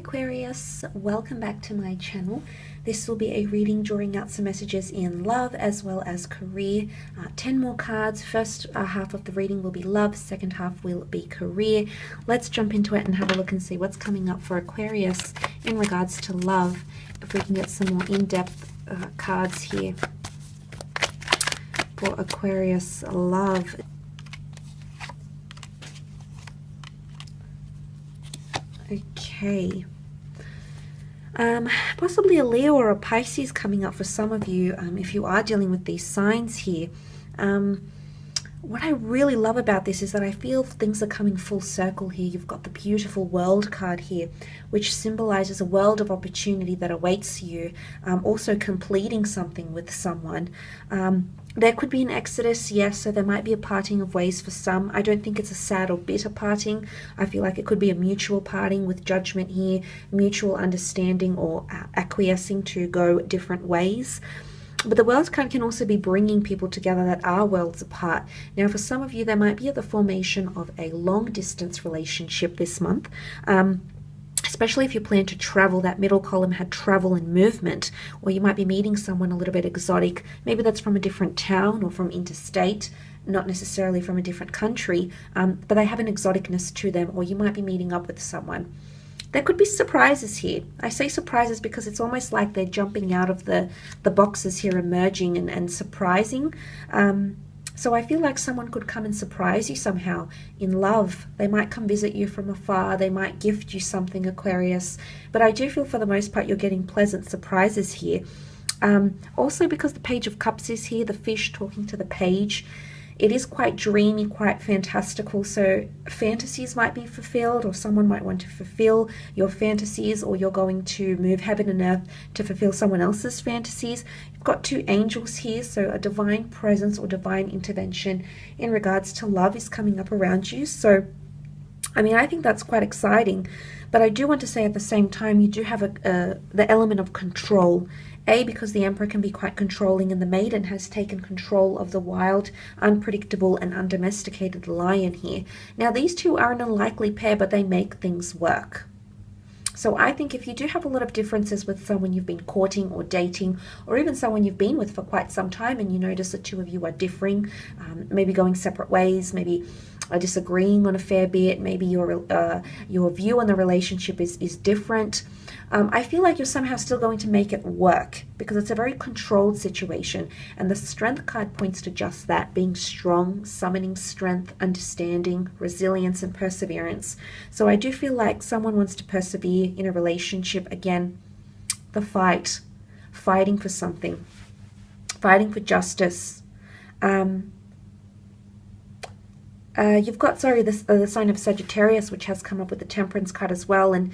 Aquarius, welcome back to my channel. This will be a reading drawing out some messages in love as well as career. 10 more cards. First half of the reading will be love, second half will be career. Let's jump into it and have a look and see what's coming up for Aquarius in regards to love. If we can get some more in-depth cards here for Aquarius love. Okay, possibly a Leo or a Pisces coming up for some of you if you are dealing with these signs here. What I really love about this is that I feel things are coming full circle here. You've got the beautiful World card here, which symbolizes a world of opportunity that awaits you, also completing something with someone. There could be an exodus, yes, so there might be a parting of ways for some. I don't think it's a sad or bitter parting. I feel like it could be a mutual parting with judgment here, mutual understanding or acquiescing to go different ways. But the World card can also be bringing people together that are worlds apart. Now, for some of you, there might be the formation of a long-distance relationship this month. Especially if you plan to travel. That middle column had travel and movement, or you might be meeting someone a little bit exotic. Maybe that's from a different town or from interstate, not necessarily from a different country, but they have an exoticness to them, or you might be meeting up with someone. There could be surprises here. I say surprises because it's almost like they're jumping out of the boxes here, emerging and surprising. So I feel like someone could come and surprise you somehow in love. They might come visit you from afar. They might gift you something, Aquarius. But I do feel for the most part you're getting pleasant surprises here. Also because the Page of Cups is here, the fish talking to the page. It is quite dreamy, quite fantastical, so fantasies might be fulfilled, or someone might want to fulfill your fantasies, or you're going to move heaven and earth to fulfill someone else's fantasies. You've got two angels here, so a divine presence or divine intervention in regards to love is coming up around you. So, I mean, I think that's quite exciting, but I do want to say at the same time, you do have the element of control. Because the Emperor can be quite controlling, and the Maiden has taken control of the wild, unpredictable, and undomesticated lion here. Now, these two are an unlikely pair, but they make things work. So I think if you do have a lot of differences with someone you've been courting or dating, or even someone you've been with for quite some time, and you notice the two of you are differing, maybe going separate ways, maybe disagreeing on a fair bit, maybe your view on the relationship is different, I feel like you're somehow still going to make it work, because it's a very controlled situation, and the Strength card points to just that, being strong, summoning strength, understanding, resilience, and perseverance. So I do feel like someone wants to persevere in a relationship. Again, the fighting for something, fighting for justice. You've got, the sign of Sagittarius, which has come up with the Temperance card as well, and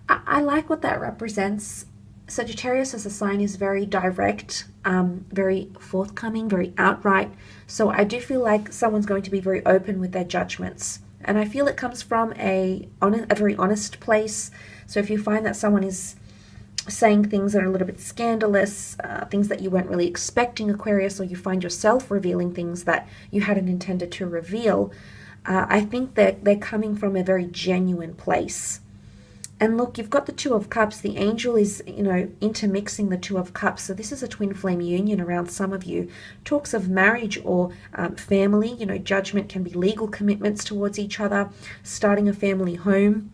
I like what that represents. Sagittarius as a sign is very direct, very forthcoming, very outright. So I do feel like someone's going to be very open with their judgments. And I feel it comes from a very honest place. So if you find that someone is saying things that are a little bit scandalous, things that you weren't really expecting, Aquarius, or you find yourself revealing things that you hadn't intended to reveal, I think that they're coming from a very genuine place. And look, you've got the Two of Cups. The angel is, intermixing the Two of Cups. So this is a twin flame union around some of you. Talks of marriage or family. Judgment can be legal commitments towards each other, starting a family home,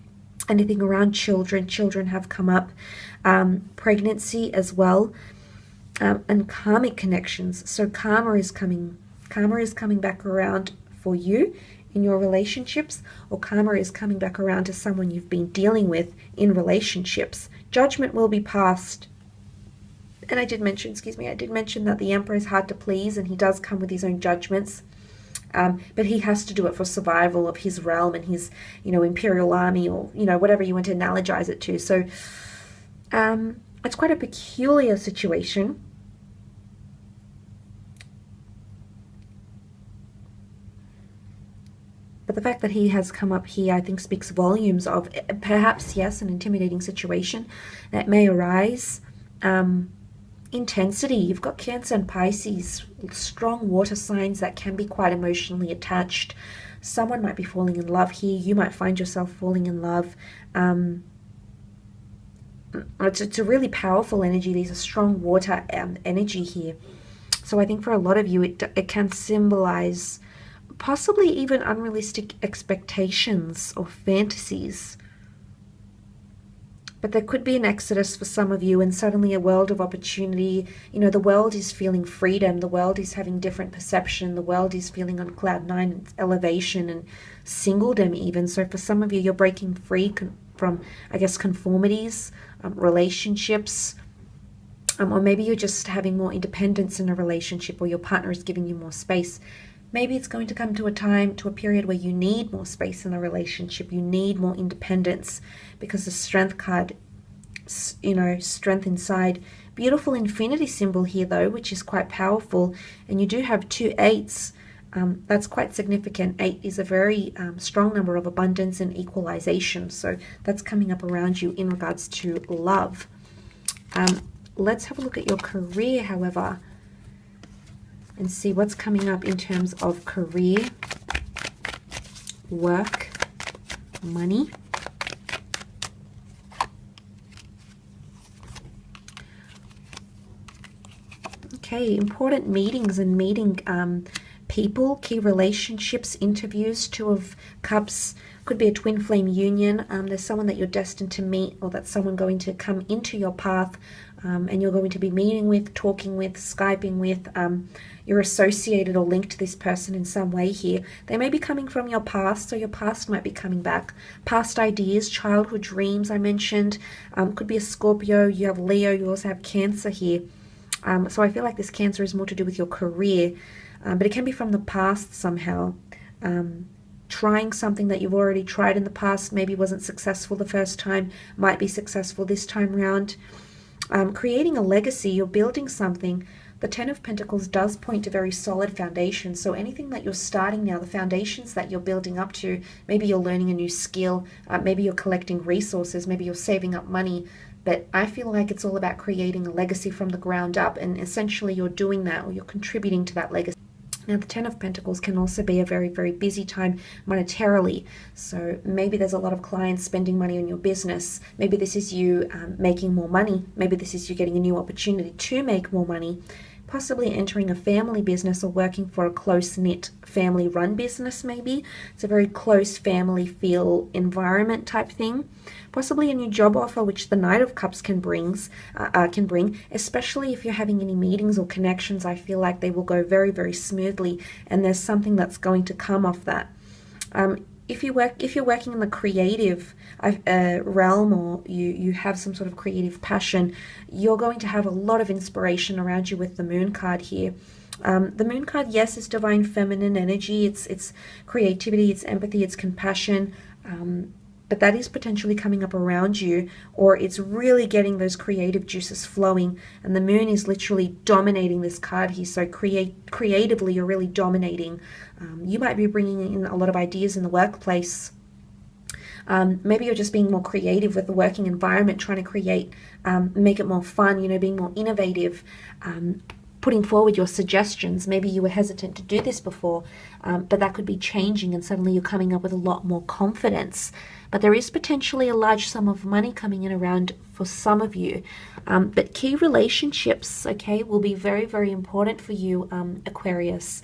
anything around children. Children have come up. Pregnancy as well. And karmic connections. So karma is coming back around for you in your relationships, or karma is coming back around to someone you've been dealing with in relationships. Judgment will be passed. And I did mention that the Emperor is hard to please, and he does come with his own judgments. But he has to do it for survival of his realm and his, imperial army, or, whatever you want to analogize it to. So it's quite a peculiar situation. But the fact that he has come up here, I think, speaks volumes of perhaps, yes, an intimidating situation that may arise. Intensity. You've got Cancer and Pisces, strong water signs that can be quite emotionally attached. Someone might be falling in love here. You might find yourself falling in love. it's a really powerful energy. There's a strong water energy here. So I think for a lot of you, it can symbolize possibly even unrealistic expectations or fantasies. But there could be an exodus for some of you, and suddenly a world of opportunity. You know, the world is feeling freedom. The world is having different perception. The world is feeling on cloud nine, and elevation and singledom even. So for some of you, you're breaking free from, I guess, conformities, relationships, or maybe you're just having more independence in a relationship, or your partner is giving you more space. Maybe it's going to come to a period where you need more space in a relationship. You need more independence, because the Strength card, you know, strength inside. Beautiful infinity symbol here though, which is quite powerful. And you do have 2 8s. That's quite significant. 8 is a very strong number of abundance and equalization. So that's coming up around you in regards to love. Let's have a look at your career, however, and see what's coming up in terms of career, work, money. Okay, important meetings and meeting people, key relationships, interviews. 2 of Cups could be a twin flame union. There's someone that you're destined to meet, or that's someone going to come into your path, and you're going to be meeting with, talking with, Skyping with. You're associated or linked to this person in some way here. They may be coming from your past, so your past might be coming back. Past ideas, childhood dreams I mentioned. Could be a Scorpio. You have Leo. You also have Cancer here. So I feel like this Cancer is more to do with your career, but it can be from the past somehow. Trying something that you've already tried in the past, maybe wasn't successful the first time, might be successful this time round. Creating a legacy, you're building something. The 10 of Pentacles does point to very solid foundations. So anything that you're starting now, the foundations that you're building up to, maybe you're learning a new skill, maybe you're collecting resources, maybe you're saving up money. But I feel like it's all about creating a legacy from the ground up, and essentially you're doing that, or you're contributing to that legacy. Now, the 10 of Pentacles can also be a very, very busy time monetarily. So maybe there's a lot of clients spending money on your business. Maybe this is you making more money. Maybe this is you getting a new opportunity to make more money. Possibly entering a family business, or working for a close-knit family-run business maybe. It's a very close family feel environment type thing. Possibly a new job offer, which the Knight of Cups can bring, especially if you're having any meetings or connections. I feel like they will go very, very smoothly, and there's something that's going to come off that. If you're working in the creative realm, or you have some sort of creative passion, you're going to have a lot of inspiration around you with the Moon card here. The Moon card, yes, is divine feminine energy. It's creativity, it's empathy, it's compassion. But that is potentially coming up around you, or it's really getting those creative juices flowing. And the Moon is literally dominating this card here. So creatively, you're really dominating. You might be bringing in a lot of ideas in the workplace. Maybe you're just being more creative with the working environment, trying to create, make it more fun, being more innovative, putting forward your suggestions. Maybe you were hesitant to do this before, but that could be changing, and suddenly you're coming up with a lot more confidence. But there is potentially a large sum of money coming in around for some of you. But key relationships, okay, will be very, very important for you, Aquarius.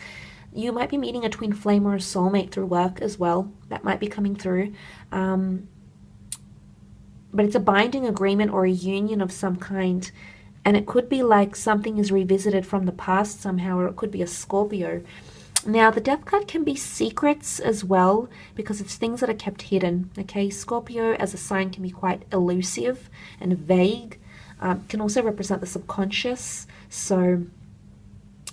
You might be meeting a twin flame or a soulmate through work as well. That might be coming through. But it's a binding agreement or a union of some kind. And it could be like something is revisited from the past somehow, or it could be a Scorpio. Now, the Death card can be secrets as well, because it's things that are kept hidden. Okay, Scorpio as a sign can be quite elusive and vague. Can also represent the subconscious. So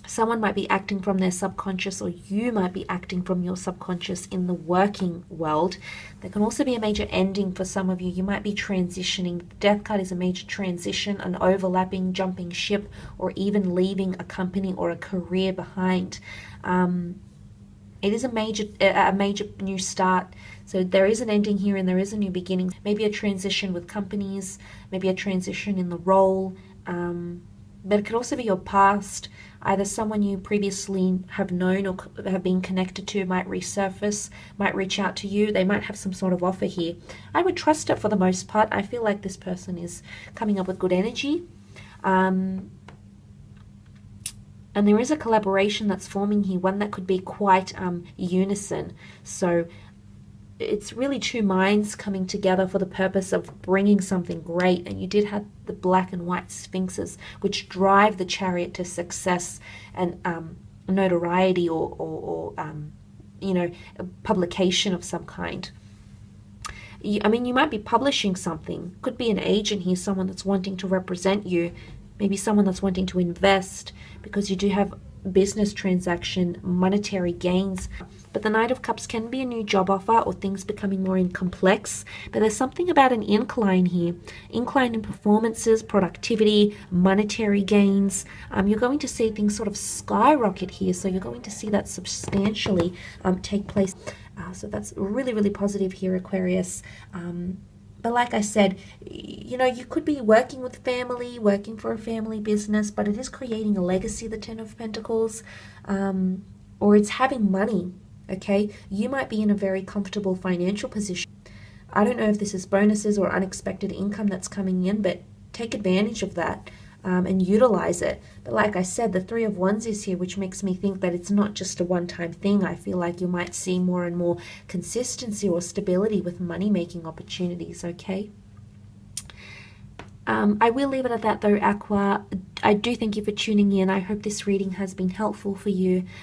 someone might be acting from their subconscious, or you might be acting from your subconscious in the working world. There can also be a major ending for some of you. You might be transitioning. The Death card is a major transition, an overlapping, jumping ship, or even leaving a company or a career behind. It is a major new start. So there is an ending here and there is a new beginning. Maybe a transition with companies, maybe a transition in the role. but it could also be your past. Either someone you previously have known or have been connected to might resurface, might reach out to you. They might have some sort of offer here. I would trust it for the most part. I feel like this person is coming up with good energy. And there is a collaboration that's forming here, one that could be quite unison. So it's really two minds coming together for the purpose of bringing something great. And you did have the black and white sphinxes, which drive the chariot to success and notoriety or you know, a publication of some kind. I mean, you might be publishing something. Could be an agent here, someone that's wanting to represent you, maybe someone that's wanting to invest, because you do have business transaction, monetary gains. But the Knight of Cups can be a new job offer or things becoming more complex. But there's something about an incline here. Incline in performances, productivity, monetary gains. You're going to see things sort of skyrocket here. So you're going to see that substantially take place. So that's really, really positive here, Aquarius. But like I said, you know, you could be working with family, working for a family business, but it is creating a legacy, the Ten of Pentacles, or it's having money, okay? You might be in a very comfortable financial position. I don't know if this is bonuses or unexpected income that's coming in, but take advantage of that and utilize it. But like I said, the Three of Wands is here, which makes me think that it's not just a one-time thing. I feel like you might see more and more consistency or stability with money-making opportunities, okay? I will leave it at that though, Aqua. I do thank you for tuning in. I hope this reading has been helpful for you.